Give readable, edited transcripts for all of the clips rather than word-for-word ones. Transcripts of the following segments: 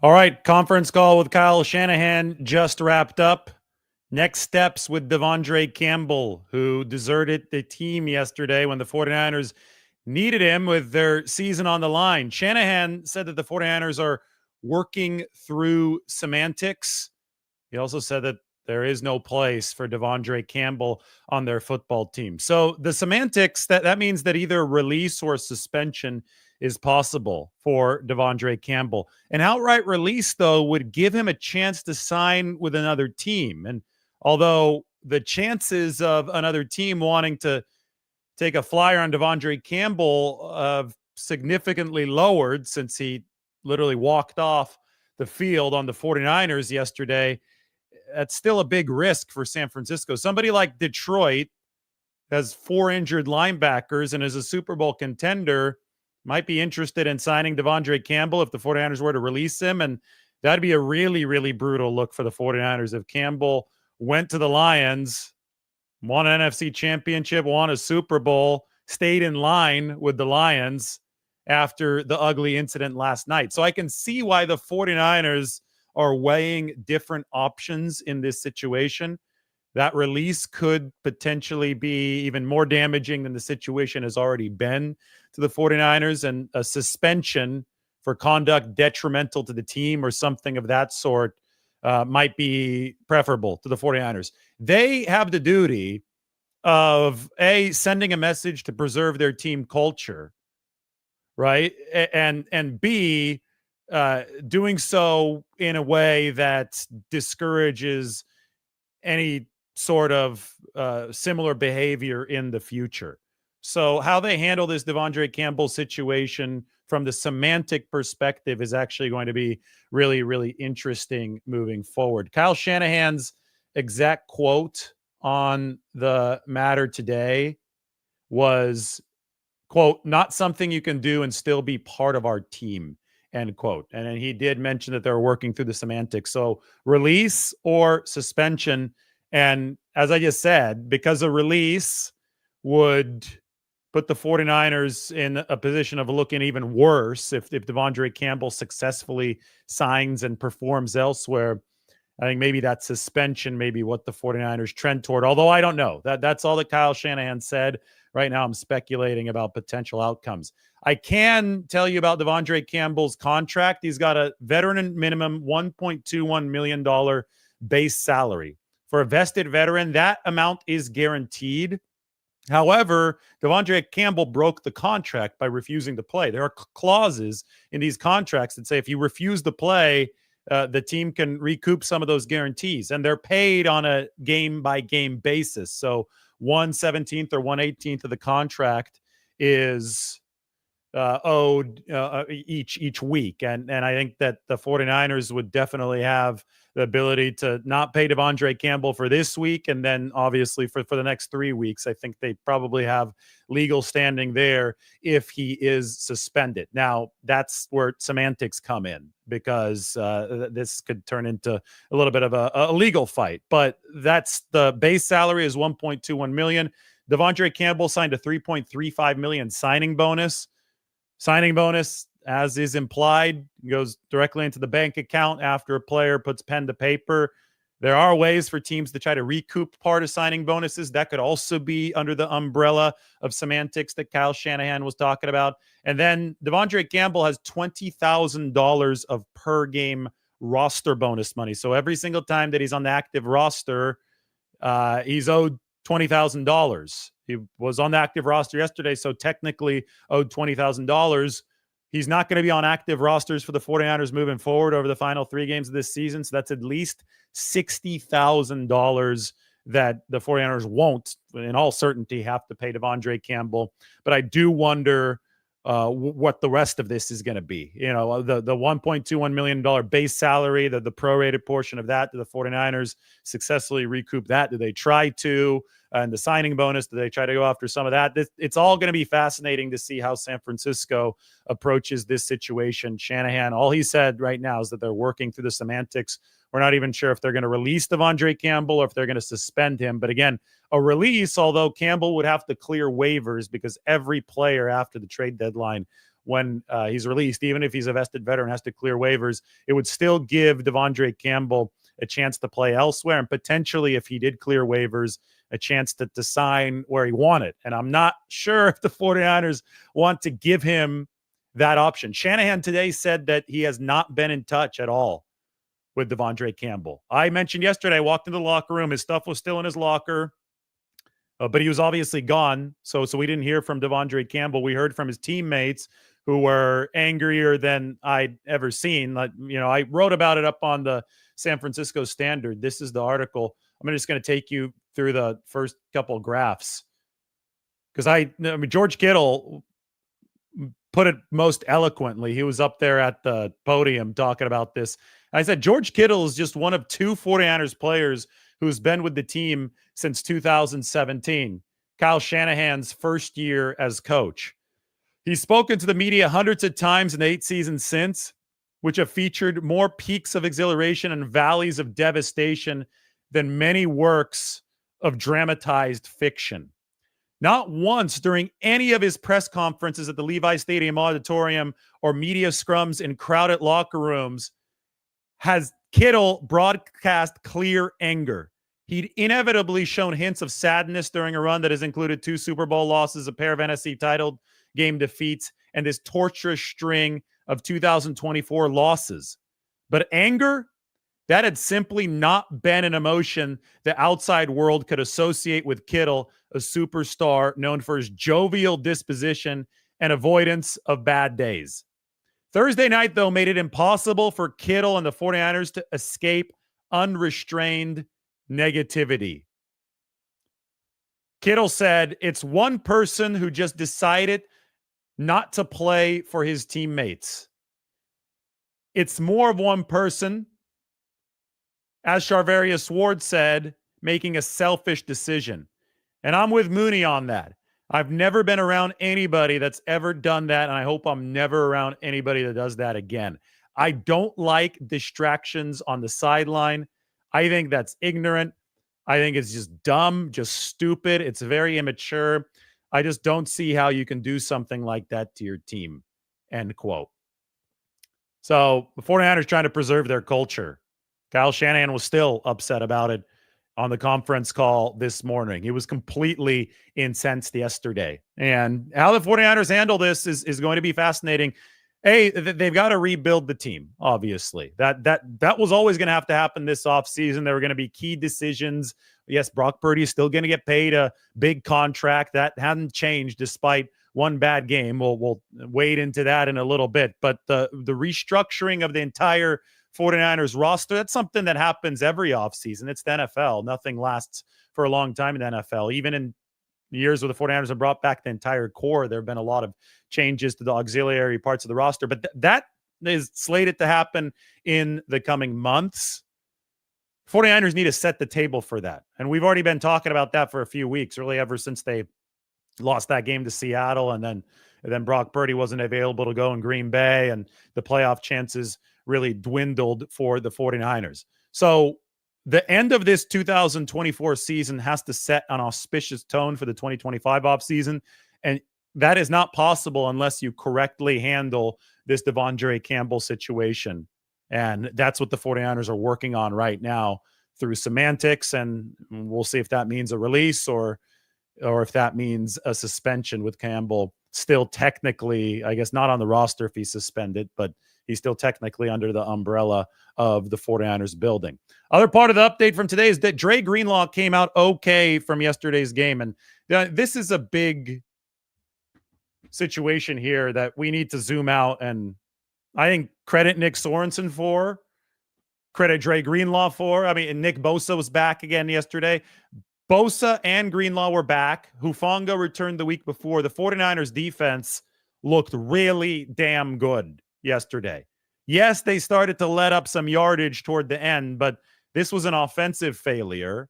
All right, conference call with Kyle Shanahan just wrapped up. Next steps with De'Vondre Campbell, who deserted the team yesterday when the 49ers needed him with their season on the line. Shanahan said that the 49ers are working through semantics. He also said that there is no place for De'Vondre Campbell on their football team. So the semantics, that means that either release or suspension is possible for De'Vondre Campbell. An outright release, though, would give him a chance to sign with another team. And although the chances of another team wanting to take a flyer on De'Vondre Campbell have significantly lowered since he literally walked off the field on the 49ers yesterday, that's still a big risk for San Francisco. Somebody like Detroit has 4 injured linebackers and is a Super Bowl contender, might be interested in signing De'Vondre Campbell if the 49ers were to release him. And that'd be a really, really brutal look for the 49ers if Campbell went to the Lions, won an NFC championship, won a Super Bowl, stayed in line with the Lions after the ugly incident last night. So I can see why the 49ers are weighing different options in this situation. That release could potentially be even more damaging than the situation has already been to the 49ers, and a suspension for conduct detrimental to the team or something of that sort might be preferable to the 49ers. They have the duty of sending a message to preserve their team culture, right? And B, doing so in a way that discourages any sort of similar behavior in the future. So how they handle this De'Vondre Campbell situation from the semantic perspective is actually going to be really, really interesting moving forward. Kyle Shanahan's exact quote on the matter today was, quote, "not something you can do and still be part of our team," end quote. And then he did mention that they're working through the semantics. So release or suspension. And as I just said, because a release would put the 49ers in a position of looking even worse if De'Vondre Campbell successfully signs and performs elsewhere. I think maybe that suspension may be what the 49ers trend toward, although I don't know. That's all that Kyle Shanahan said. Right now, I'm speculating about potential outcomes. I can tell you about De'Vondre Campbell's contract. He's got a veteran minimum $1.21 million base salary. For a vested veteran, that amount is guaranteed. However, De'Vondre Campbell broke the contract by refusing to play. There are clauses in these contracts that say if you refuse to play, the team can recoup some of those guarantees, and they're paid on a game-by-game basis. So 1/17 or 1/18 of the contract is owed each week. And I think that the 49ers would definitely have the ability to not pay De'Vondre Campbell for this week. And then obviously for the next 3 weeks, I think they probably have legal standing there if he is suspended. Now, that's where semantics come in, because this could turn into a little bit of a legal fight. But that's the base salary is $1.21 million. De'Vondre Campbell signed a $3.35 million signing bonus. Signing bonus, as is implied, goes directly into the bank account after a player puts pen to paper. There are ways for teams to try to recoup part of signing bonuses. That could also be under the umbrella of semantics that Kyle Shanahan was talking about. And then De'Vondre Campbell has $20,000 of per game roster bonus money. So every single time that he's on the active roster, he's owed $20,000. He was on the active roster yesterday, so technically owed $20,000. He's not going to be on active rosters for the 49ers moving forward over the final 3 games of this season. So that's at least $60,000 that the 49ers won't, in all certainty, have to pay De'Vondre Campbell. But I do wonder what the rest of this is going to be. You know, the $1.21 million base salary, the prorated portion of that, do the 49ers successfully recoup that? Do they try to? And the signing bonus, do they try to go after some of that? It's all going to be fascinating to see how San Francisco approaches this situation. Shanahan, all he said right now is that they're working through the semantics. We're not even sure if they're going to release De'Vondre Campbell or if they're going to suspend him. But again, a release, although Campbell would have to clear waivers because every player after the trade deadline when he's released, even if he's a vested veteran, has to clear waivers, it would still give De'Vondre Campbell a chance to play elsewhere, and potentially, if he did clear waivers, a chance to sign where he wanted. And I'm not sure if the 49ers want to give him that option. Shanahan today said that he has not been in touch at all with De'Vondre Campbell. I mentioned yesterday, I walked into the locker room, his stuff was still in his locker, but he was obviously gone. So we didn't hear from De'Vondre Campbell. We heard from his teammates who were angrier than I'd ever seen. Like, I wrote about it up on the San Francisco Standard. This is the article. I'm just going to take you through the first couple of graphs. Because I mean, George Kittle put it most eloquently. He was up there at the podium talking about this. I said, George Kittle is just one of two 49ers players who's been with the team since 2017, Kyle Shanahan's first year as coach. He's spoken to the media hundreds of times in the 8 seasons since, which have featured more peaks of exhilaration and valleys of devastation than many works of dramatized fiction. Not once during any of his press conferences at the Levi Stadium Auditorium or media scrums in crowded locker rooms has Kittle broadcast clear anger. He'd inevitably shown hints of sadness during a run that has included 2 Super Bowl losses, a pair of NFC title game defeats, and this torturous string of 2024 losses. But anger, that had simply not been an emotion the outside world could associate with Kittle, a superstar known for his jovial disposition and avoidance of bad days. Thursday night, though, made it impossible for Kittle and the 49ers to escape unrestrained negativity. Kittle said, it's one person who just decided not to play for his teammates. It's more of one person, as Charvarius Ward said, making a selfish decision. And I'm with Mooney on that. I've never been around anybody that's ever done that, and I hope I'm never around anybody that does that again. I don't like distractions on the sideline. I think that's ignorant. I think it's just dumb, just stupid. It's very immature. I just don't see how you can do something like that to your team, end quote. So the 49ers trying to preserve their culture. Kyle Shanahan was still upset about it on the conference call this morning. He was completely incensed yesterday. And how the 49ers handle this is going to be fascinating. They've got to rebuild the team, obviously. That was always going to have to happen this offseason. There were going to be key decisions. Yes, Brock Purdy is still going to get paid a big contract. That hadn't changed despite one bad game. We'll wade into that in a little bit. But the restructuring of the entire 49ers roster, that's something that happens every offseason. It's the NFL. Nothing lasts for a long time in the NFL. Even in years where the 49ers have brought back the entire core, there have been a lot of changes to the auxiliary parts of the roster. But that is slated to happen in the coming months. 49ers need to set the table for that. And we've already been talking about that for a few weeks, really ever since they lost that game to Seattle. And then Brock Purdy wasn't available to go in Green Bay, and the playoff chances really dwindled for the 49ers. So the end of this 2024 season has to set an auspicious tone for the 2025 offseason. And that is not possible unless you correctly handle this De'Vondre Campbell situation. And that's what the 49ers are working on right now through semantics. And we'll see if that means a release or if that means a suspension with Campbell still technically, I guess, not on the roster if he's suspended, but he's still technically under the umbrella of the 49ers building. Other part of the update from today is that Dre Greenlaw came out okay from yesterday's game. And this is a big situation here that we need to zoom out, and I think credit Nick Sorensen for, credit Dre Greenlaw for. I mean, and Nick Bosa was back again yesterday. Bosa and Greenlaw were back. Hufanga returned the week before. The 49ers defense looked really damn good yesterday. Yes, they started to let up some yardage toward the end, but this was an offensive failure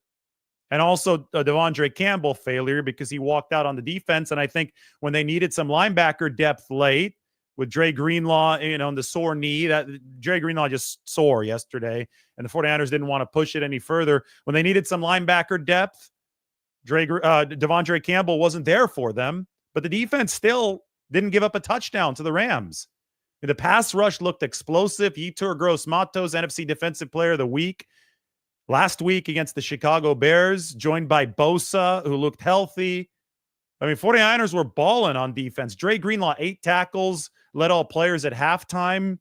and also a De'Vondre Campbell failure because he walked out on the defense. And I think when they needed some linebacker depth late with Dre Greenlaw, on the sore knee, that Dre Greenlaw just sore yesterday, and the 49ers didn't want to push it any further. When they needed some linebacker depth, De'Vondre Campbell wasn't there for them, but the defense still didn't give up a touchdown to the Rams. The pass rush looked explosive. Yetur Gross-Matos, NFC Defensive Player of the Week last week against the Chicago Bears, joined by Bosa, who looked healthy. I mean, 49ers were balling on defense. Dre Greenlaw, 8 tackles, led all players at halftime.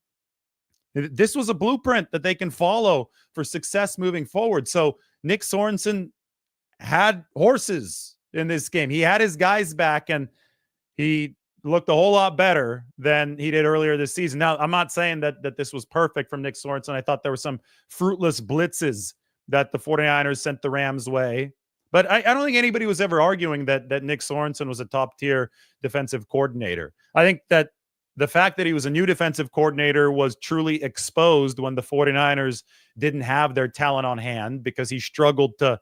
This was a blueprint that they can follow for success moving forward. So Nick Sorensen had horses in this game. He had his guys back, and he looked a whole lot better than he did earlier this season. Now, I'm not saying that this was perfect from Nick Sorensen. I thought there were some fruitless blitzes that the 49ers sent the Rams' way. But I don't think anybody was ever arguing that Nick Sorensen was a top-tier defensive coordinator. I think that the fact that he was a new defensive coordinator was truly exposed when the 49ers didn't have their talent on hand, because he struggled to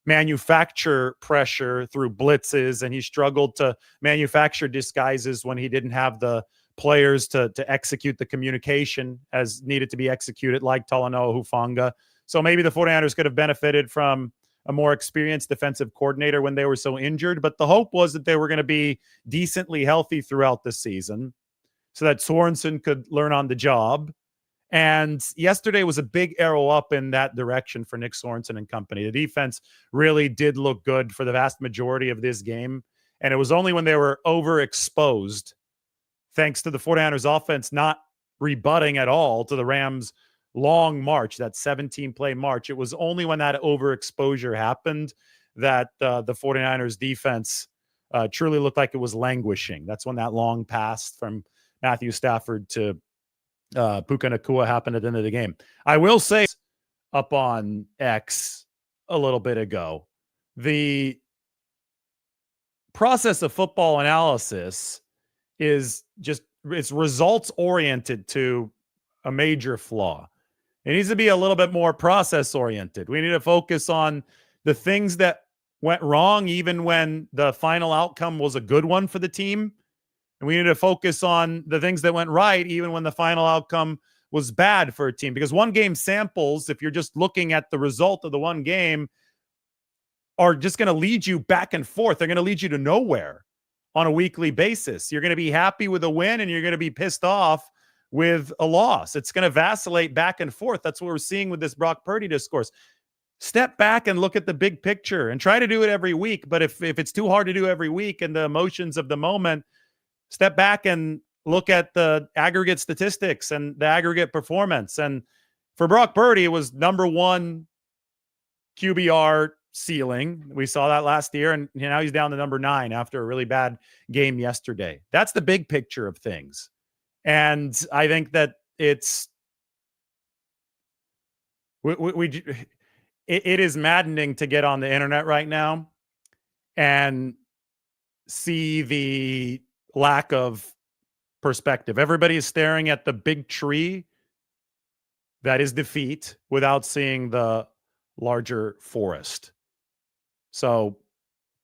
manufacture pressure through blitzes, and he struggled to manufacture disguises when he didn't have the players to execute the communication as needed to be executed, like Talanoa Hufanga. So maybe the 49ers could have benefited from a more experienced defensive coordinator when they were so injured, but the hope was that they were going to be decently healthy throughout the season so that Sorensen could learn on the job. And yesterday was a big arrow up in that direction for Nick Sorensen and company. The defense really did look good for the vast majority of this game. And it was only when they were overexposed, thanks to the 49ers offense not rebutting at all to the Rams' long march, that 17-play march. It was only when that overexposure happened that the 49ers defense truly looked like it was languishing. That's when that long pass from Matthew Stafford to Puka Nacua happened at the end of the game. I will say up on X a little bit ago, the process of football analysis is just, it's results oriented to a major flaw. It needs to be a little bit more process oriented. We need to focus on the things that went wrong, even when the final outcome was a good one for the team. And we need to focus on the things that went right, even when the final outcome was bad for a team. Because one game samples, if you're just looking at the result of the one game, are just going to lead you back and forth. They're going to lead you to nowhere on a weekly basis. You're going to be happy with a win, and you're going to be pissed off with a loss. It's going to vacillate back and forth. That's what we're seeing with this Brock Purdy discourse. Step back and look at the big picture and try to do it every week. But if it's too hard to do every week and the emotions of the moment, step back and look at the aggregate statistics and the aggregate performance. And for Brock Purdy, it was number 1 QBR ceiling. We saw that last year, and now he's down to number 9 after a really bad game yesterday. That's the big picture of things. And I think that it is maddening to get on the internet right now and see the lack of perspective. Everybody is staring at the big tree that is defeat without seeing the larger forest. So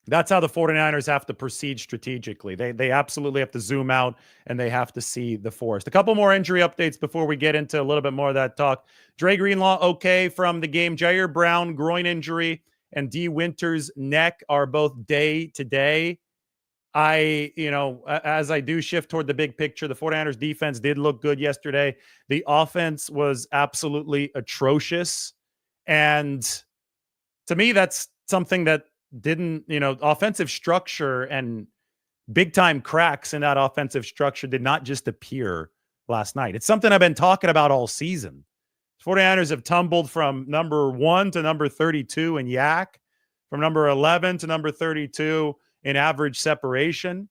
that's how the 49ers have to proceed strategically. They absolutely have to zoom out, and they have to see the forest. A couple more injury updates before we get into a little bit more of that talk. Dre Greenlaw, okay from the game. Jair Brown, groin injury, and D. Winters' neck are both day to day. As I do shift toward the big picture, the 49ers defense did look good yesterday. The offense was absolutely atrocious. And to me, that's something that didn't, offensive structure and big time cracks in that offensive structure did not just appear last night. It's something I've been talking about all season. 49ers have tumbled from number 1 to number 32 in YAC, from number 11 to number 32 in average separation.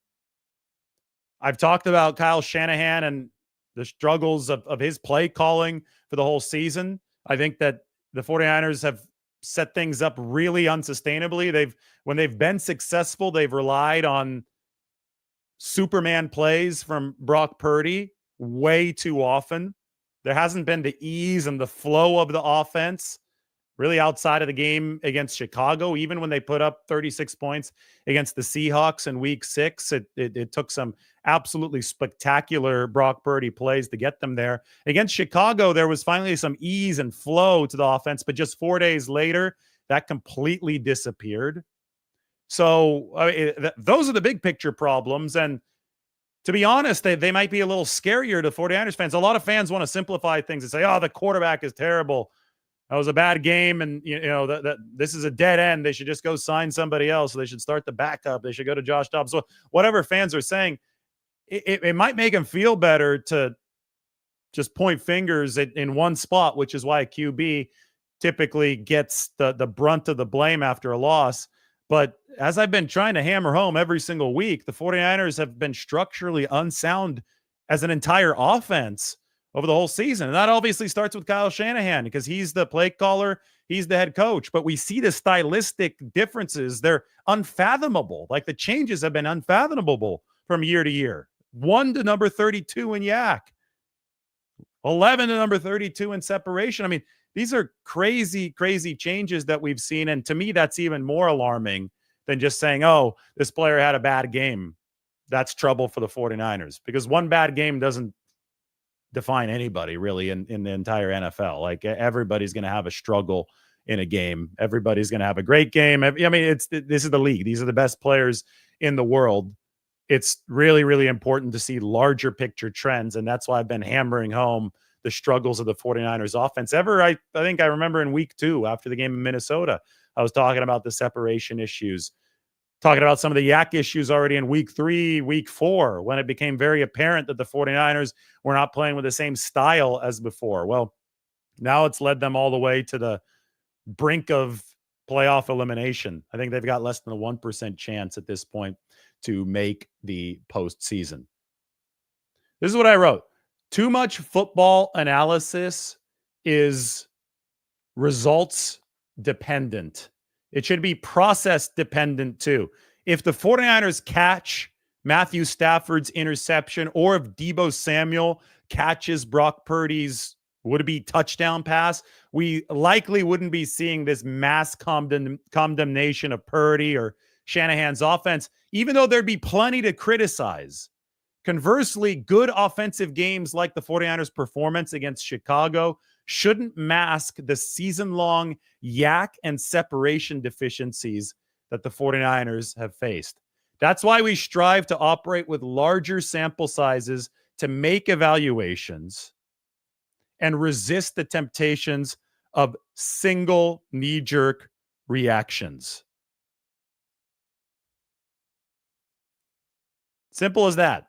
I've talked about Kyle Shanahan and the struggles of his play calling for the whole season. I think that the 49ers have set things up really unsustainably. When they've been successful, they've relied on Superman plays from Brock Purdy way too often. There hasn't been the ease and the flow of the offense really outside of the game against Chicago. Even when they put up 36 points against the Seahawks in week 6, it took some absolutely spectacular Brock Purdy plays to get them there. Against Chicago, there was finally some ease and flow to the offense, but just 4 days later, that completely disappeared. So those are the big picture problems. And to be honest, they might be a little scarier to 49ers fans. A lot of fans want to simplify things and say, oh, the quarterback is terrible. That was a bad game, and that this is a dead end. They should just go sign somebody else. They should start the backup. They should go to Josh Dobbs. So whatever fans are saying, it might make them feel better to just point fingers in one spot, which is why a QB typically gets the brunt of the blame after a loss. But as I've been trying to hammer home every single week, the 49ers have been structurally unsound as an entire offense over the whole season. And that obviously starts with Kyle Shanahan because he's the play caller, he's the head coach. But we see the stylistic differences. They're unfathomable. Like the changes have been unfathomable from year to year. 1 to number 32 in yak, 11 to number 32 in separation. I mean, these are crazy, crazy changes that we've seen. And to me, that's even more alarming than just saying, oh, this player had a bad game. That's trouble for the 49ers, because one bad game doesn't define anybody really in the entire NFL. Like everybody's going to have a struggle in a game. Everybody's going to have a great game. I mean, this is the league. These are the best players in the world. It's really, really important to see larger picture trends. And that's why I've been hammering home the struggles of the 49ers offense. I think I remember in week 2 after the game in Minnesota, I was talking about the separation issues, talking about some of the yak issues already in week 3, week 4, when it became very apparent that the 49ers were not playing with the same style as before. Well, now it's led them all the way to the brink of playoff elimination. I think they've got less than a 1% chance at this point to make the postseason. This is what I wrote. Too much football analysis is results dependent. It should be process dependent too. If the 49ers catch Matthew Stafford's interception, or if Deebo Samuel catches Brock Purdy's would-be touchdown pass, we likely wouldn't be seeing this mass condemnation of Purdy or Shanahan's offense, even though there'd be plenty to criticize. Conversely, good offensive games like the 49ers' performance against Chicago shouldn't mask the season-long yak and separation deficiencies that the 49ers have faced. That's why we strive to operate with larger sample sizes to make evaluations and resist the temptations of single knee-jerk reactions. Simple as that.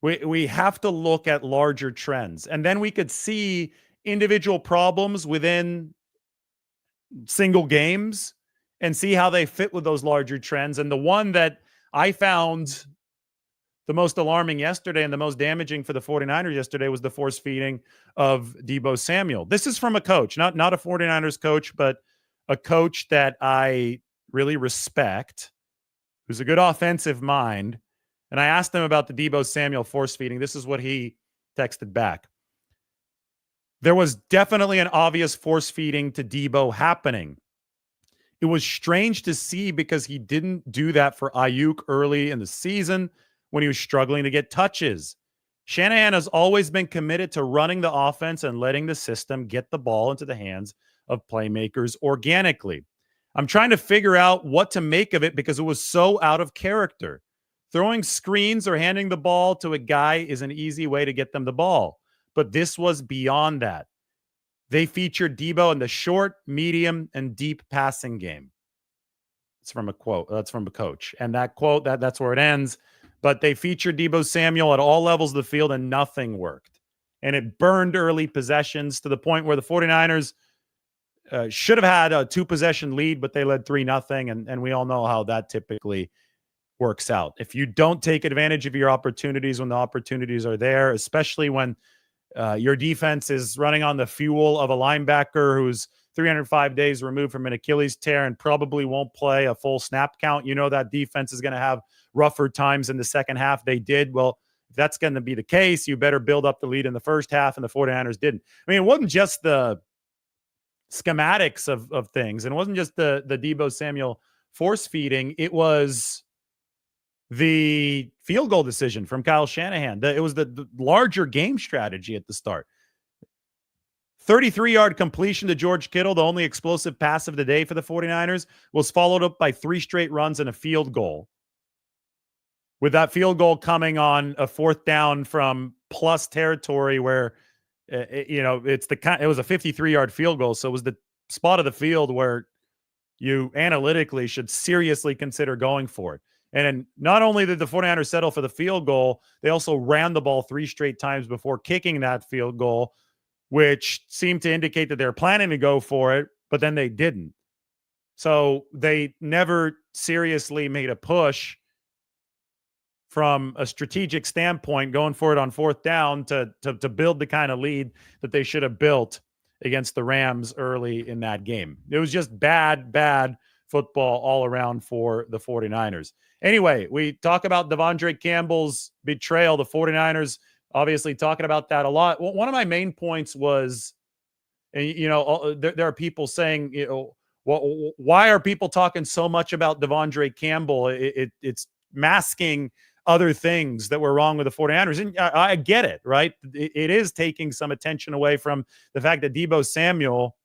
We have to look at larger trends, and then we could see individual problems within single games and see how they fit with those larger trends. And the one that I found the most alarming yesterday and the most damaging for the 49ers yesterday was the force feeding of Deebo Samuel. This is from a coach, not a 49ers coach, but a coach that I really respect, who's a good offensive mind. And I asked him about the Deebo Samuel force feeding. This is what he texted back. There was definitely an obvious force feeding to Deebo happening. It was strange to see because he didn't do that for Ayuk early in the season when he was struggling to get touches. Shanahan has always been committed to running the offense and letting the system get the ball into the hands of playmakers organically. I'm trying to figure out what to make of it because it was so out of character. Throwing screens or handing the ball to a guy is an easy way to get them the ball. But this was beyond that. They featured Deebo in the short, medium, and deep passing game. It's from a quote. That's from a coach. And that quote, that's where it ends. But they featured Deebo Samuel at all levels of the field, and nothing worked. And it burned early possessions to the point where the 49ers should have had a 2-possession lead, but they led 3-0. And we all know how that typically works out. If you don't take advantage of your opportunities when the opportunities are there, especially when your defense is running on the fuel of a linebacker who's 305 days removed from an Achilles tear and probably won't play a full snap count, you know that defense is going to have rougher times in the second half. They did. Well, if that's going to be the case, you better build up the lead in the first half, and the 49ers didn't. I mean, it wasn't just the schematics of things, and it wasn't just the Deebo Samuel force feeding. It was the field goal decision from Kyle Shanahan. It was the larger game strategy at the start. 33-yard completion to George Kittle, the only explosive pass of the day for the 49ers, was followed up by 3 straight runs and a field goal. with that field goal coming on a fourth down from plus territory where, it was a 53-yard field goal. So it was the spot of the field where you analytically should seriously consider going for it. And then not only did the 49ers settle for the field goal, they also ran the ball 3 straight times before kicking that field goal, which seemed to indicate that they're planning to go for it, but then they didn't. So they never seriously made a push from a strategic standpoint, going for it on fourth down to build the kind of lead that they should have built against the Rams early in that game. It was just bad football all around for the 49ers. Anyway, we talk about De'Vondre Campbell's betrayal. The 49ers obviously talking about that a lot. Well, one of my main points was, there are people saying, why are people talking so much about De'Vondre Campbell? It's masking other things that were wrong with the 49ers. And I get it, right? It is taking some attention away from the fact that Deebo Samuel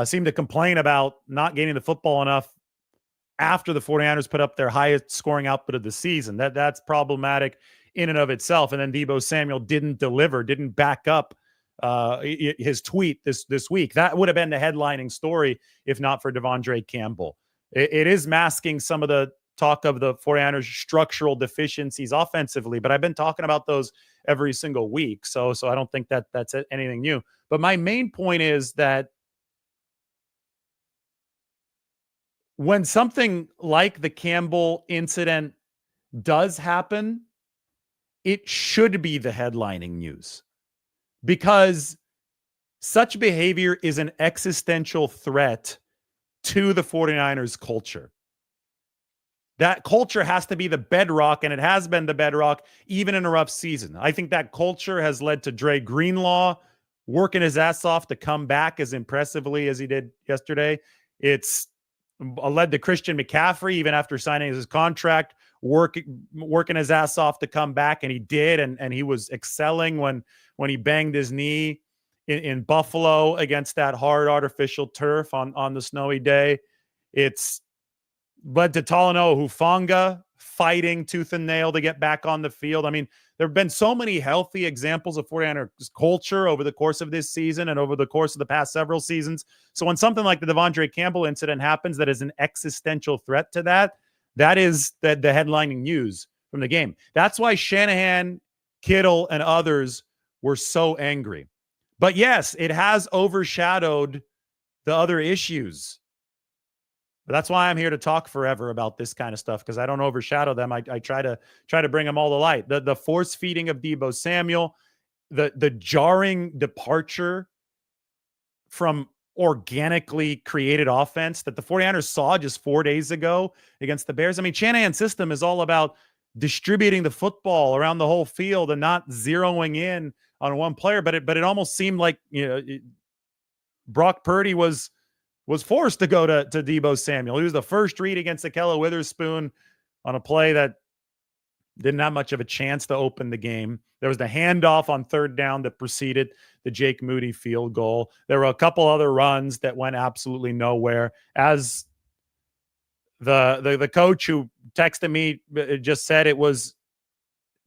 seemed to complain about not getting the football enough after the 49ers put up their highest scoring output of the season. That's problematic in and of itself. And then Deebo Samuel didn't back up his tweet this week. That would have been the headlining story if not for De'Vondre Campbell. It is masking some of the talk of the 49ers structural deficiencies offensively, but I've been talking about those every single week. So I don't think that's anything new. But my main point is that when something like the Campbell incident does happen, it should be the headlining news, because such behavior is an existential threat to the 49ers culture. That culture has to be the bedrock, and it has been the bedrock even in a rough season. I think that culture has led to Dre Greenlaw working his ass off to come back as impressively as he did yesterday. It's led to Christian McCaffrey, even after signing his contract, working his ass off to come back, and he did, and he was excelling when he banged his knee in Buffalo against that hard artificial turf on the snowy day. It's led to Talanoa Hufanga fighting tooth and nail to get back on the field. I mean, there have been so many healthy examples of 49ers culture over the course of this season and over the course of the past several seasons. So when something like the De'Vondre Campbell incident happens that is an existential threat to that is the headlining news from the game. That's why Shanahan, Kittle, and others were so angry. But yes, it has overshadowed the other issues. But that's why I'm here to talk forever about this kind of stuff, because I don't overshadow them. I try to bring them all to light. The force feeding of Deebo Samuel, the jarring departure from organically created offense that the 49ers saw just 4 days ago against the Bears. I mean, Shanahan's system is all about distributing the football around the whole field and not zeroing in on one player. But it almost seemed like Brock Purdy was forced to go to Deebo Samuel. He was the first read against Akella Witherspoon on a play that didn't have much of a chance to open the game. There was the handoff on third down that preceded the Jake Moody field goal. There were a couple other runs that went absolutely nowhere. As the coach who texted me just said, it was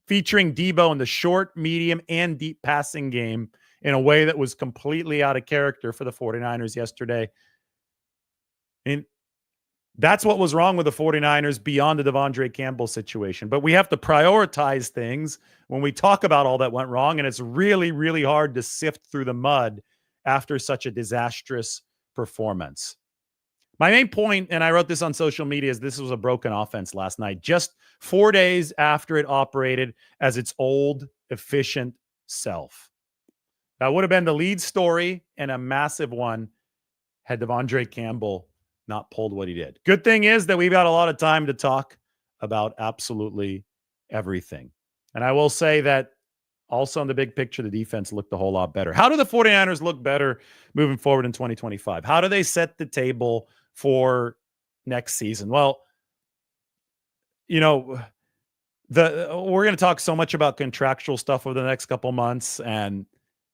featuring Deebo in the short, medium, and deep passing game in a way that was completely out of character for the 49ers yesterday. And that's what was wrong with the 49ers beyond the De'Vondre Campbell situation. But we have to prioritize things when we talk about all that went wrong. And it's really, really hard to sift through the mud after such a disastrous performance. My main point, and I wrote this on social media, is this was a broken offense last night, just 4 days after it operated as its old, efficient self. That would have been the lead story, and a massive one had De'Vondre Campbell not pulled what he did. Good thing is that we've got a lot of time to talk about absolutely everything. And I will say that also in the big picture, the defense looked a whole lot better. How do the 49ers look better moving forward in 2025? How do they set the table for next season? Well, we're going to talk so much about contractual stuff over the next couple months, and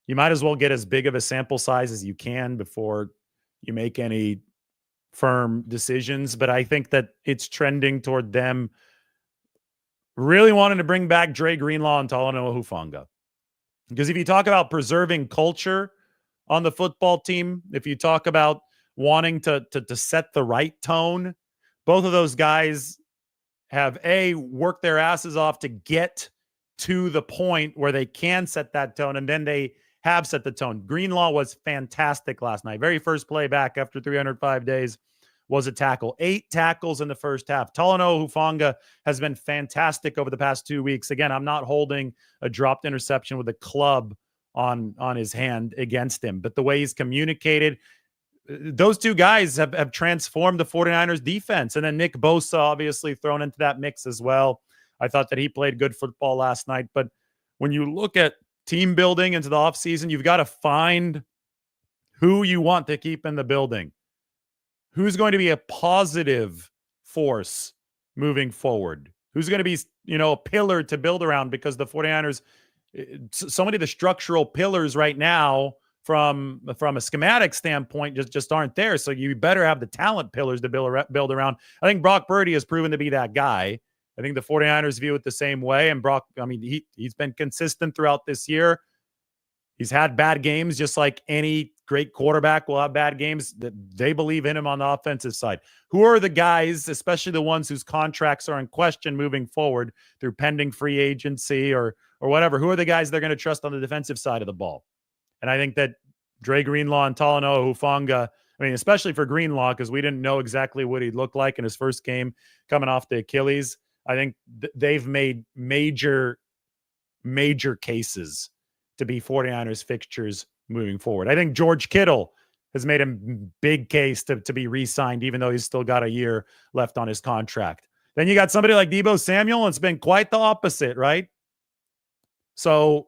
you might as well get as big of a sample size as you can before you make any firm decisions. But I think that it's trending toward them really wanting to bring back Dre Greenlaw and Talanoa Hufanga. Because if you talk about preserving culture on the football team, if you talk about wanting to set the right tone, both of those guys have worked their asses off to get to the point where they can set that tone, and then they have set the tone. Greenlaw was fantastic last night. Very first play back after 305 days was a tackle. 8 tackles in the first half. Talanoa Hufanga has been fantastic over the past 2 weeks. Again, I'm not holding a dropped interception with a club on his hand against him, but the way he's communicated, those two guys have transformed the 49ers defense. And then Nick Bosa obviously thrown into that mix as well. I thought that he played good football last night. But when you look at team building into the offseason, you've got to find who you want to keep in the building. Who's going to be a positive force moving forward? Who's going to be, a pillar to build around? Because the 49ers, so many of the structural pillars right now from a schematic standpoint just aren't there. So you better have the talent pillars to build around. I think Brock Purdy has proven to be that guy. I think the 49ers view it the same way. And Brock, he's been consistent throughout this year. He's had bad games, just like any great quarterback will have bad games. That they believe in him on the offensive side. Who are the guys, especially the ones whose contracts are in question moving forward through pending free agency or whatever? Who are the guys they're going to trust on the defensive side of the ball? And I think that Dre Greenlaw and Talanoa Hufanga, especially for Greenlaw, because we didn't know exactly what he'd look like in his first game coming off the Achilles. I think they've made major cases to be 49ers fixtures moving forward. I think George Kittle has made a big case to be re-signed, even though he's still got a year left on his contract. Then you got somebody like Deebo Samuel, and it's been quite the opposite, right? So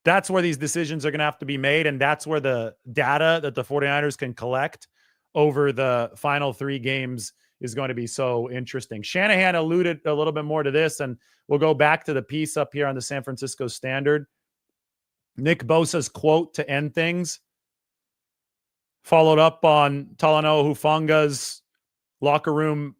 that's where these decisions are going to have to be made, and that's where the data that the 49ers can collect over the final 3 games is going to be so interesting. Shanahan alluded a little bit more to this, and we'll go back to the piece up here on the San Francisco Standard. Nick Bosa's quote to end things, followed up on Talanoa Hufanga's locker room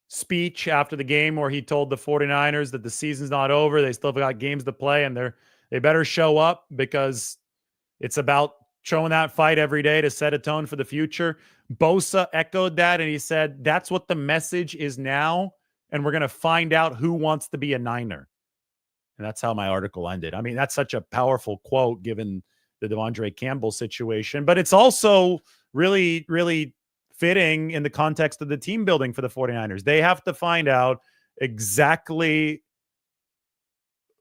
speech after the game where he told the 49ers that the season's not over. They still got games to play, and they better show up because it's about showing that fight every day to set a tone for the future. Bosa echoed that, and he said, that's what the message is now, and we're going to find out who wants to be a Niner. And that's how my article ended. That's such a powerful quote given the De'Vondre Campbell situation, but it's also really, really fitting in the context of the team building for the 49ers. They have to find out exactly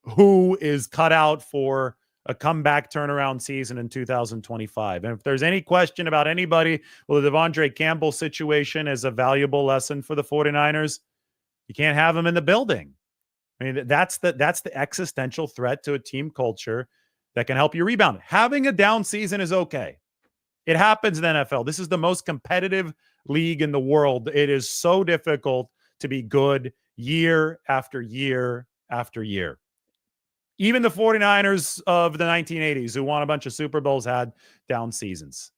who is cut out for a comeback turnaround season in 2025. And if there's any question about anybody, well, the De'Vondre Campbell situation is a valuable lesson for the 49ers. You can't have them in the building. That's the existential threat to a team culture that can help you rebound. Having a down season is okay. It happens in the NFL. This is the most competitive league in the world. It is so difficult to be good year after year after year. Even the 49ers of the 1980s who won a bunch of Super Bowls had down seasons.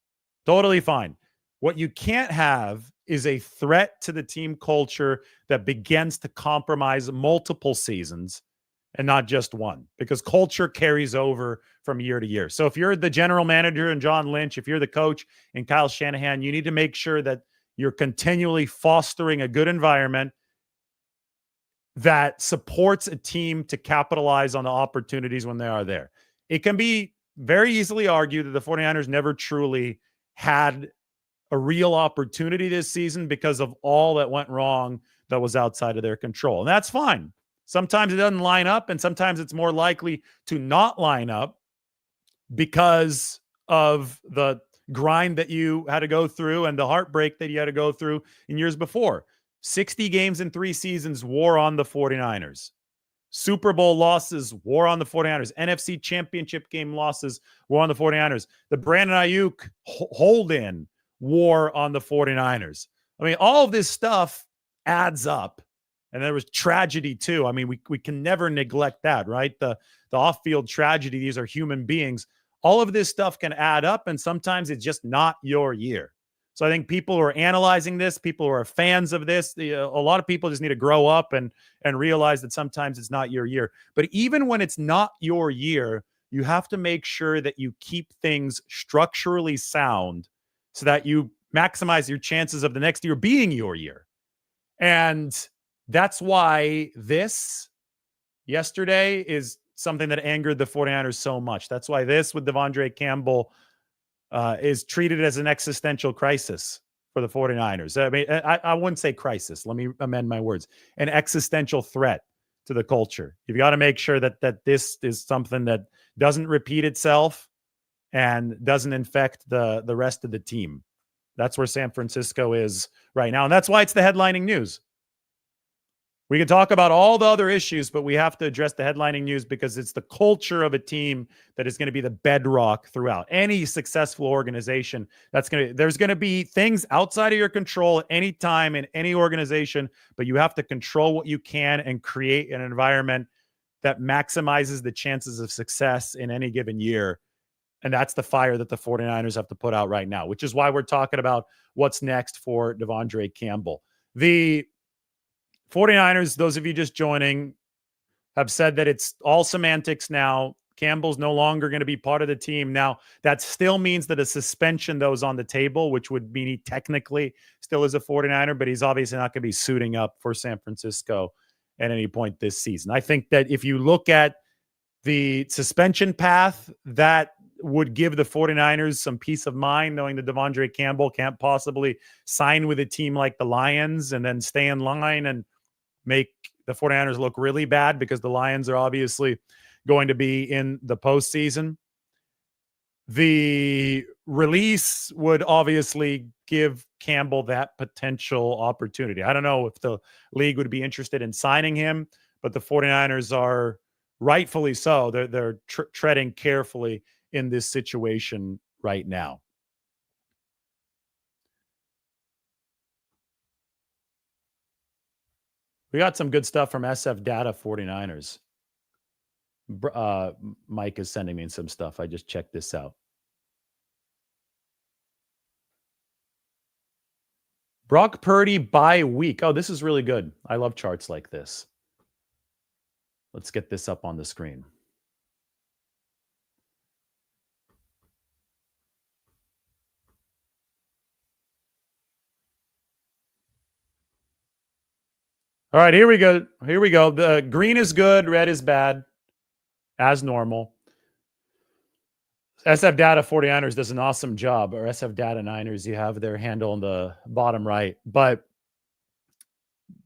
Totally fine. What you can't have is a threat to the team culture that begins to compromise multiple seasons and not just one, because culture carries over from year to year. So if you're the general manager and John Lynch, if you're the coach and Kyle Shanahan, you need to make sure that you're continually fostering a good environment that supports a team to capitalize on the opportunities when they are there. It can be very easily argued that the 49ers never truly had a real opportunity this season because of all that went wrong that was outside of their control. And that's fine. Sometimes it doesn't line up, and sometimes it's more likely to not line up because of the grind that you had to go through and the heartbreak that you had to go through in years before. 60 games in 3 seasons wore on the 49ers. Super Bowl losses wore on the 49ers. NFC Championship game losses wore on the 49ers. The Brandon Ayuk hold-in wore on the 49ers. All of this stuff adds up. And there was tragedy too. We can never neglect that, right? The off-field tragedy. These are human beings. All of this stuff can add up, and sometimes it's just not your year. So I think people who are analyzing this, people who are fans of this, a lot of people just need to grow up and realize that sometimes it's not your year. But even when it's not your year, you have to make sure that you keep things structurally sound so that you maximize your chances of the next year being your year. And that's why this yesterday is something that angered the 49ers so much. That's why this with De'Vondre Campbell is treated as an existential crisis for the 49ers. I mean, I wouldn't say crisis. Let me amend my words. An existential threat to the culture. You've got to make sure that this is something that doesn't repeat itself and doesn't infect the rest of the team. That's where San Francisco is right now. And that's why it's the headlining news. We can talk about all the other issues, but we have to address the headlining news because it's the culture of a team that is going to be the bedrock throughout any successful organization. There's going to be things outside of your control at any time in any organization, but you have to control what you can and create an environment that maximizes the chances of success in any given year. And that's the fire that the 49ers have to put out right now, which is why we're talking about what's next for De'Vondre Campbell. The 49ers, those of you just joining, have said that it's all semantics now. Campbell's no longer going to be part of the team. Now, that still means that a suspension, though, is on the table, which would mean he technically still is a 49er, but he's obviously not going to be suiting up for San Francisco at any point this season. I think that if you look at the suspension path, that would give the 49ers some peace of mind, knowing that De'Vondre Campbell can't possibly sign with a team like the Lions and then stay in line and make the 49ers look really bad because the Lions are obviously going to be in the postseason. The release would obviously give Campbell that potential opportunity. I don't know if the league would be interested in signing him, but the 49ers are rightfully so. They're treading carefully in this situation right now. We got some good stuff from SF Data 49ers. Mike is sending me some stuff. I just checked this out. Brock Purdy by week. Oh, this is really good. I love charts like this. Let's get this up on the screen. All right, here we go. The green is good, red is bad, as normal. SF Data 49ers does an awesome job, or SF Data Niners, you have their handle on the bottom right. But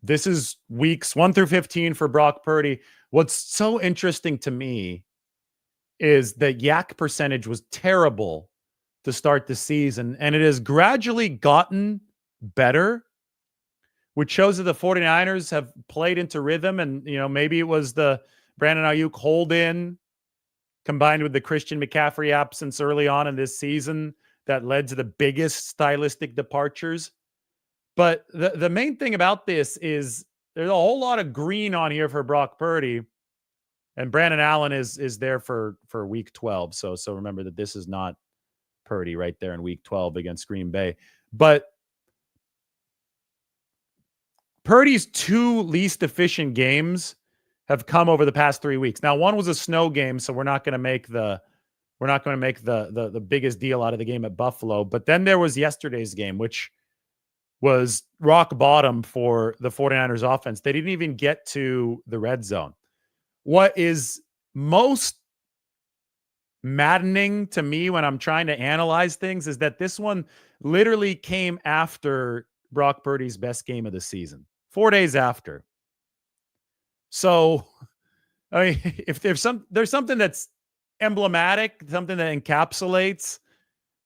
this is weeks 1 through 15 for Brock Purdy. What's so interesting to me is that yak percentage was terrible to start the season, and it has gradually gotten better, which shows that the 49ers have played into rhythm. And, maybe it was the Brandon Ayuk hold-in combined with the Christian McCaffrey absence early on in this season that led to the biggest stylistic departures. But the main thing about this is there's a whole lot of green on here for Brock Purdy, and Brandon Allen is there for week 12. So remember that this is not Purdy right there in week 12 against Green Bay. But Purdy's 2 least efficient games have come over the past 3 weeks. Now, one was a snow game, so we're not going to make the biggest deal out of the game at Buffalo. But then there was yesterday's game, which was rock bottom for the 49ers offense. They didn't even get to the red zone. What is most maddening to me when I'm trying to analyze things is that this one literally came after Brock Purdy's best game of the season, 4 days after. So, I mean, if there's something that's emblematic, something that encapsulates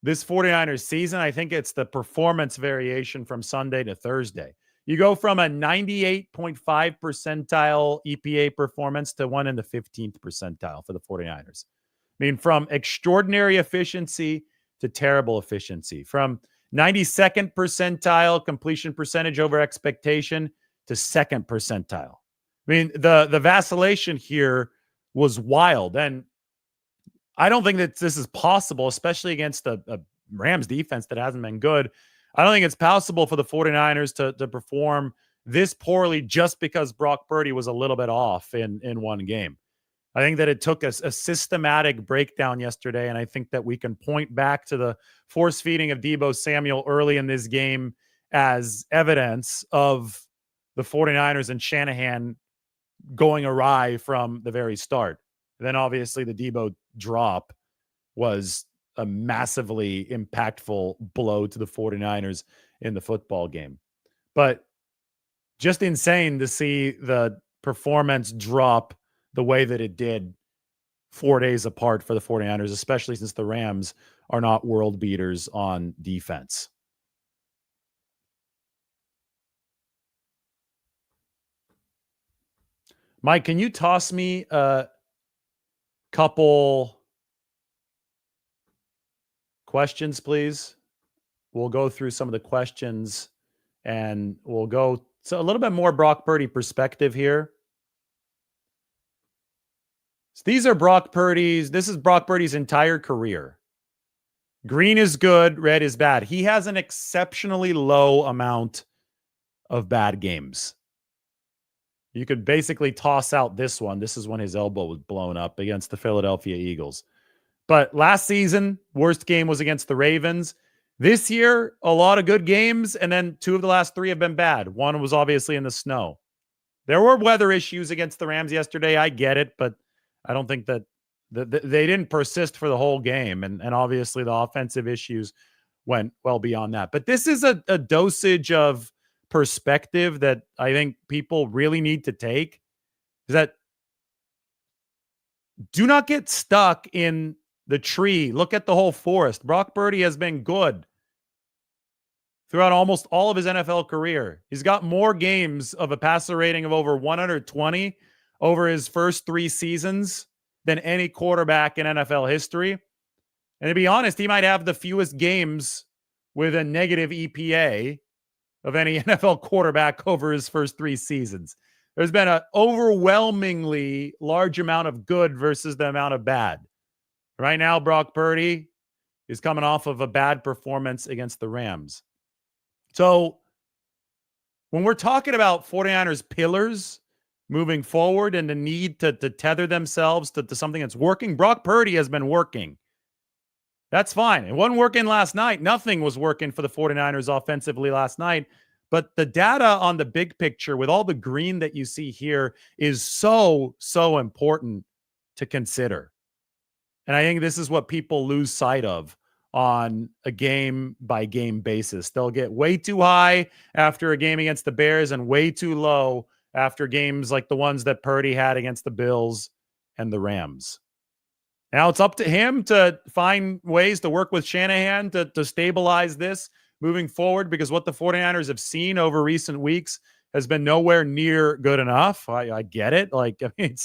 this 49ers season, I think it's the performance variation from Sunday to Thursday. You go from a 98.5 percentile EPA performance to one in the 15th percentile for the 49ers. I mean, from extraordinary efficiency to terrible efficiency, from 92nd percentile completion percentage over expectation to 2nd percentile. I mean, the vacillation here was wild. And I don't think that this is possible, especially against a Rams defense that hasn't been good. I don't think it's possible for the 49ers to perform this poorly just because Brock Purdy was a little bit off in one game. I think that it took a systematic breakdown yesterday, and I think that we can point back to the force feeding of Deebo Samuel early in this game as evidence of the 49ers and Shanahan going awry from the very start. Then obviously the Deebo drop was a massively impactful blow to the 49ers in the football game. But just insane to see the performance drop the way that it did 4 days apart for the 49ers, especially since the Rams are not world beaters on defense. Mike, can you toss me a couple questions, please? We'll go through some of the questions and we'll go to a little bit more Brock Purdy perspective here. So these are this is Brock Purdy's entire career. Green is good, red is bad. He has an exceptionally low amount of bad games. You could basically toss out this one. This is when his elbow was blown up against the Philadelphia Eagles. But last season, worst game was against the Ravens. This year, a lot of good games, and then 2 of the last 3 have been bad. One was obviously in the snow. There were weather issues against the Rams yesterday. I get it, but I don't think that they didn't persist for the whole game. And obviously the offensive issues went well beyond that. But this is a dosage of perspective that I think people really need to take, is that do not get stuck in the tree. Look at the whole forest. Brock Purdy has been good throughout almost all of his NFL career. He's got more games of a passer rating of over 120 over his first 3 seasons than any quarterback in NFL history. And to be honest, he might have the fewest games with a negative EPA of any NFL quarterback over his first 3 seasons. There's been an overwhelmingly large amount of good versus the amount of bad. Right now, Brock Purdy is coming off of a bad performance against the Rams. So when we're talking about 49ers pillars moving forward and the need to tether themselves to something that's working, Brock Purdy has been working. That's fine. It wasn't working last night. Nothing was working for the 49ers offensively last night. But the data on the big picture with all the green that you see here is so, so important to consider. And I think this is what people lose sight of on a game-by-game basis. They'll get way too high after a game against the Bears and way too low after games like the ones that Purdy had against the Bills and the Rams. Now it's up to him to find ways to work with Shanahan to stabilize this moving forward, because what the 49ers have seen over recent weeks has been nowhere near good enough. I get it. Like, I mean,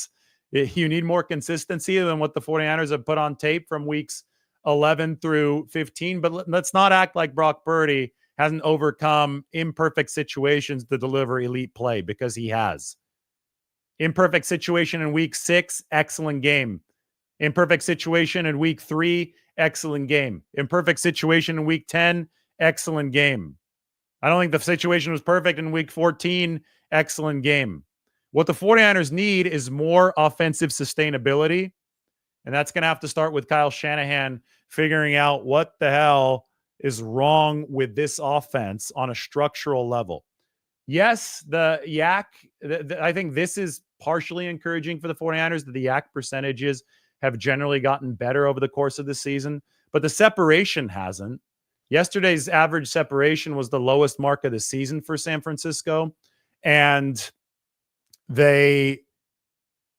you need more consistency than what the 49ers have put on tape from weeks 11 through 15. But let's not act like Brock Purdy hasn't overcome imperfect situations to deliver elite play, because he has. Imperfect situation in week 6, excellent game. Imperfect situation in week 3, excellent game. Imperfect situation in week 10, excellent game. I don't think the situation was perfect in week 14, excellent game. What the 49ers need is more offensive sustainability, and that's going to have to start with Kyle Shanahan figuring out what the hell is wrong with this offense on a structural level. Yes, the yak, I think this is partially encouraging for the 49ers, that the yak percentages have generally gotten better over the course of the season, but the separation hasn't. Yesterday's average separation was the lowest mark of the season for San Francisco, and they're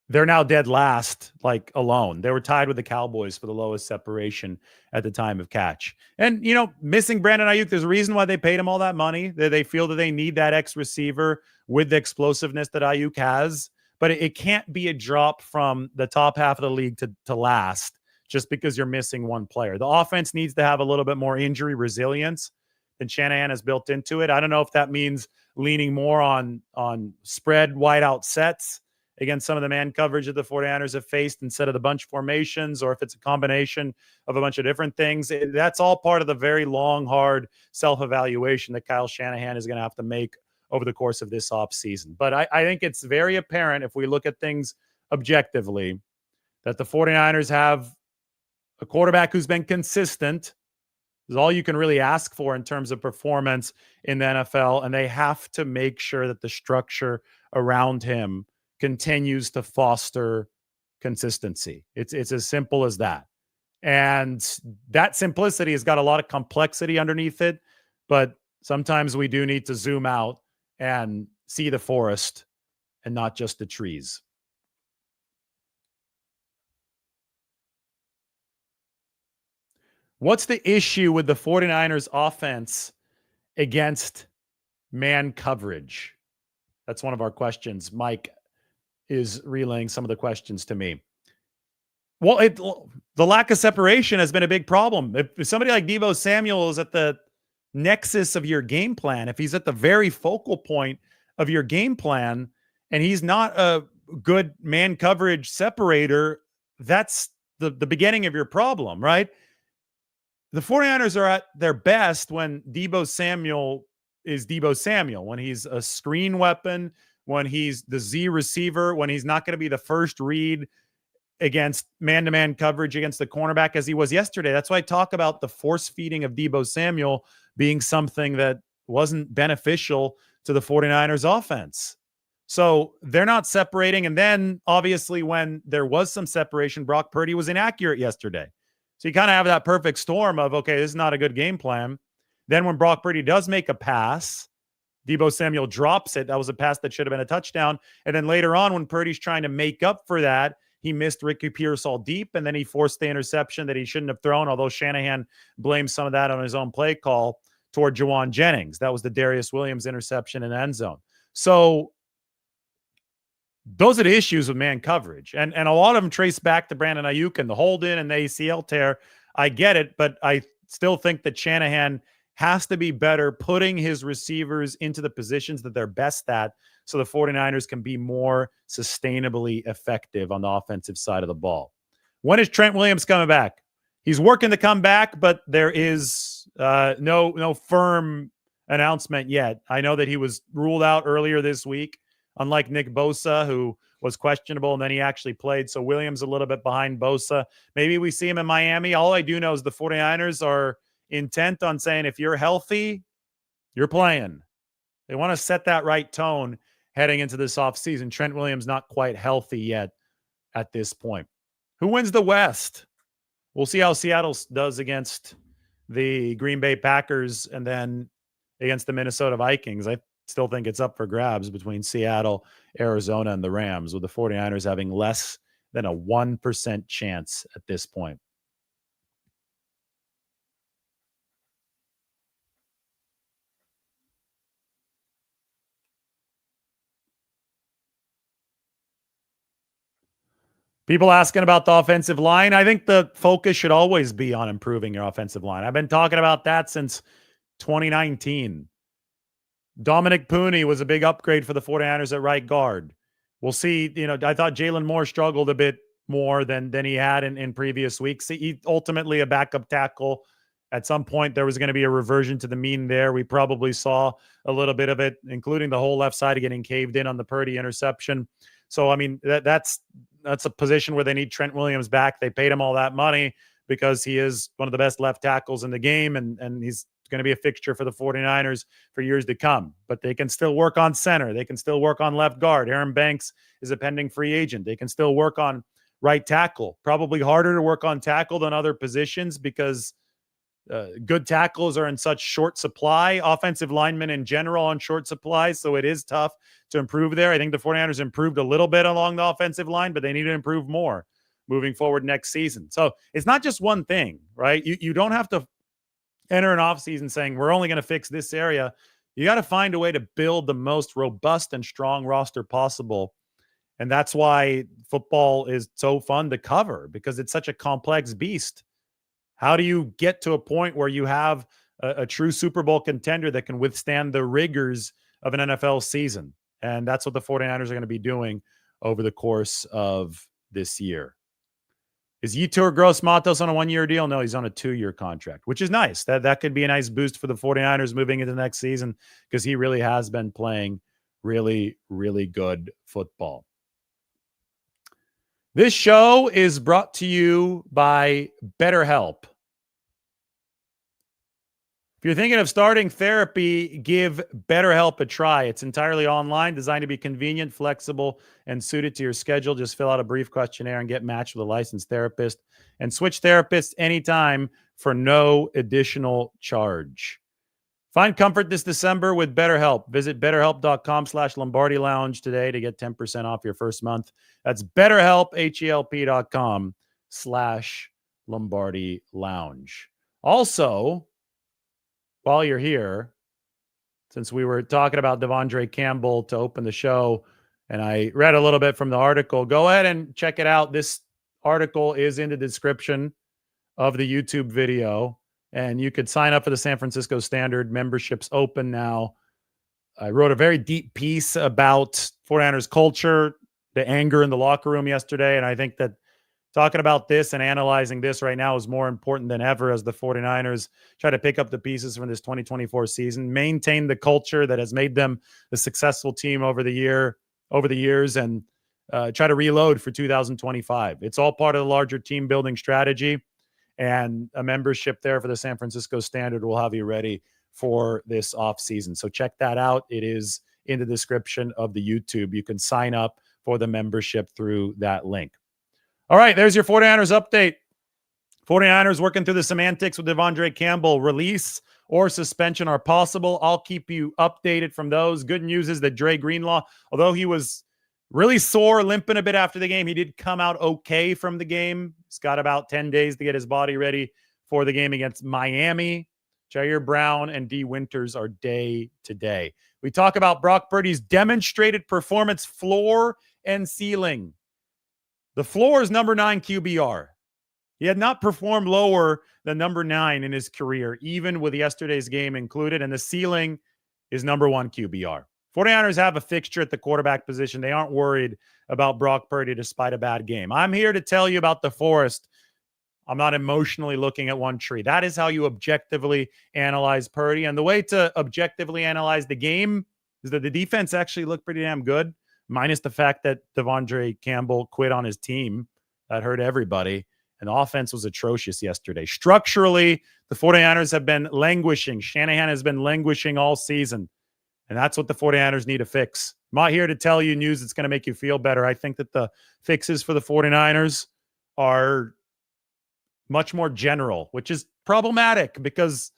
now dead last, like alone. They were tied with the Cowboys for the lowest separation at the time of catch. And, you know, missing Brandon Ayuk, there's a reason why they paid him all that money. They feel that they need that X receiver with the explosiveness that Ayuk has. But it can't be a drop from the top half of the league to last just because you're missing one player. The offense needs to have a little bit more injury resilience than Shanahan has built into it. I don't know if that means leaning more on spread wideout sets against some of the man coverage that the 49ers have faced instead of the bunch formations, or if it's a combination of a bunch of different things. That's all part of the very long, hard self-evaluation that Kyle Shanahan is going to have to make over the course of this offseason. But I think it's very apparent if we look at things objectively that the 49ers have a quarterback who's been consistent. Is all you can really ask for in terms of performance in the NFL, and they have to make sure that the structure around him continues to foster consistency. It's as simple as that. And that simplicity has got a lot of complexity underneath it, but sometimes we do need to zoom out and see the forest and not just the trees. What's the issue with the 49ers offense against man coverage? That's one of our questions. Mike is relaying some of the questions to me. Well, the lack of separation has been a big problem. If somebody like De'Vondre Samuel is at the nexus of your game plan, if he's at the very focal point of your game plan, and he's not a good man coverage separator, that's the beginning of your problem, right? The 49ers are at their best when De'Vondre Samuel is De'Vondre Samuel, when he's a screen weapon, when he's the Z receiver, when he's not going to be the first read against man-to-man coverage against the cornerback as he was yesterday. That's why I talk about the force feeding of De'Vondre Samuel being something that wasn't beneficial to the 49ers offense. So they're not separating. And then obviously when there was some separation, Brock Purdy was inaccurate yesterday. So you kind of have that perfect storm of, okay, this is not a good game plan. Then when Brock Purdy does make a pass, De'Vondre Samuel drops it. That was a pass that should have been a touchdown. And then later on, when Purdy's trying to make up for that, he missed Ricky Pearsall deep, and then he forced the interception that he shouldn't have thrown, although Shanahan blamed some of that on his own play call toward Juwan Jennings. That was the Darius Williams interception in the end zone. So those are the issues with man coverage. And a lot of them trace back to Brandon Ayuk and the hold-in and the ACL tear. I get it, but I still think that Shanahan has to be better putting his receivers into the positions that they're best at so the 49ers can be more sustainably effective on the offensive side of the ball. When is Trent Williams coming back? He's working to come back, but there is no firm announcement yet. I know that he was ruled out earlier this week, unlike Nick Bosa, who was questionable, and then he actually played. So Williams a little bit behind Bosa. Maybe we see him in Miami. All I do know is the 49ers are intent on saying, if you're healthy, you're playing. They want to set that right tone heading into this offseason. Trent Williams not quite healthy yet at this point. Who wins the West? We'll see how Seattle does against the Green Bay Packers and then against the Minnesota Vikings. I still think it's up for grabs between Seattle, Arizona, and the Rams, with the 49ers having less than a 1% chance at this point. People asking about the offensive line. I think the focus should always be on improving your offensive line. I've been talking about that since 2019. Dominic Puni was a big upgrade for the 49ers at right guard. We'll see. I thought Jalen Moore struggled a bit more than he had in previous weeks. He ultimately a backup tackle. At some point, there was going to be a reversion to the mean there. We probably saw a little bit of it, including the whole left side getting caved in on the Purdy interception. So, I mean, that's a position where they need Trent Williams back. They paid him all that money because he is one of the best left tackles in the game, and he's going to be a fixture for the 49ers for years to come. But they can still work on center. They can still work on left guard. Aaron Banks is a pending free agent. They can still work on right tackle. Probably harder to work on tackle than other positions because good tackles are in such short supply. Offensive linemen in general on short supply, so it is tough to improve there. I think the 49ers improved a little bit along the offensive line, but they need to improve more moving forward next season. So it's not just one thing, right? You don't have to enter an offseason saying we're only going to fix this area. You got to find a way to build the most robust and strong roster possible. And that's why football is so fun to cover, because it's such a complex beast. How do you get to a point where you have a true Super Bowl contender that can withstand the rigors of an NFL season? And that's what the 49ers are going to be doing over the course of this year. Is Yetur Gross-Matos on a one-year deal? No, he's on a 2-year contract, which is nice. That could be a nice boost for the 49ers moving into the next season because he really has been playing really, really good football. This show is brought to you by BetterHelp. If you're thinking of starting therapy, give BetterHelp a try. It's entirely online, designed to be convenient, flexible, and suited to your schedule. Just fill out a brief questionnaire and get matched with a licensed therapist. And switch therapists anytime for no additional charge. Find comfort this December with BetterHelp. Visit betterhelp.com/Lombardi Lounge today to get 10% off your first month. That's BetterHelp, HELP.com/Lombardi Lounge. Also, while you're here, since we were talking about De'Vondre Campbell to open the show, and I read a little bit from the article, go ahead and check it out. This article is in the description of the YouTube video, and you could sign up for the San Francisco Standard. Membership's open now. I wrote a very deep piece about 49ers culture, the anger in the locker room yesterday, and I think that talking about this and analyzing this right now is more important than ever as the 49ers try to pick up the pieces from this 2024 season, maintain the culture that has made them a successful team over the years, and try to reload for 2025. It's all part of the larger team building strategy, and a membership there for the San Francisco Standard will have you ready for this offseason. So check that out. It is in the description of the YouTube. You can sign up for the membership through that link. All right, there's your 49ers update. 49ers working through the semantics with De'Vondre Campbell. Release or suspension are possible. I'll keep you updated from those. Good news is that Dre Greenlaw, although he was really sore, limping a bit after the game, he did come out okay from the game. He's got about 10 days to get his body ready for the game against Miami. Jair Brown and D. Winters are day to day. We talk about Brock Purdy's demonstrated performance floor and ceiling. The floor is number 9 QBR. He had not performed lower than number 9 in his career, even with yesterday's game included. And the ceiling is number 1 QBR. 49ers have a fixture at the quarterback position. They aren't worried about Brock Purdy despite a bad game. I'm here to tell you about the forest. I'm not emotionally looking at one tree. That is how you objectively analyze Purdy. And the way to objectively analyze the game is that the defense actually looked pretty damn good, minus the fact that De'Vondre Campbell quit on his team. That hurt everybody. And the offense was atrocious yesterday. Structurally, the 49ers have been languishing. Shanahan has been languishing all season. And that's what the 49ers need to fix. I'm not here to tell you news that's going to make you feel better. I think that the fixes for the 49ers are much more general, which is problematic because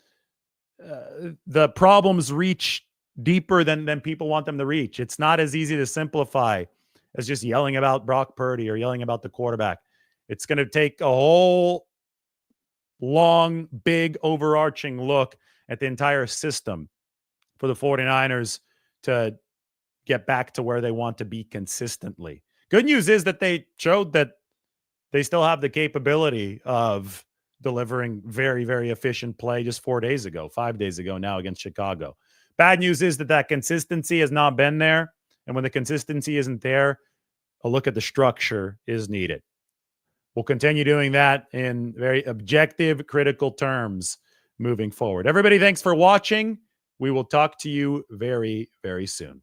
the problems reach deeper than people want them to reach. It's not as easy to simplify as just yelling about Brock Purdy or yelling about the quarterback. It's going to take a whole long, big, overarching look at the entire system for the 49ers to get back to where they want to be consistently. Good news is that they showed that they still have the capability of delivering very, very efficient play just 5 days ago now against Chicago. Bad news is that consistency has not been there. And when the consistency isn't there, a look at the structure is needed. We'll continue doing that in very objective, critical terms moving forward. Everybody, thanks for watching. We will talk to you very, very soon.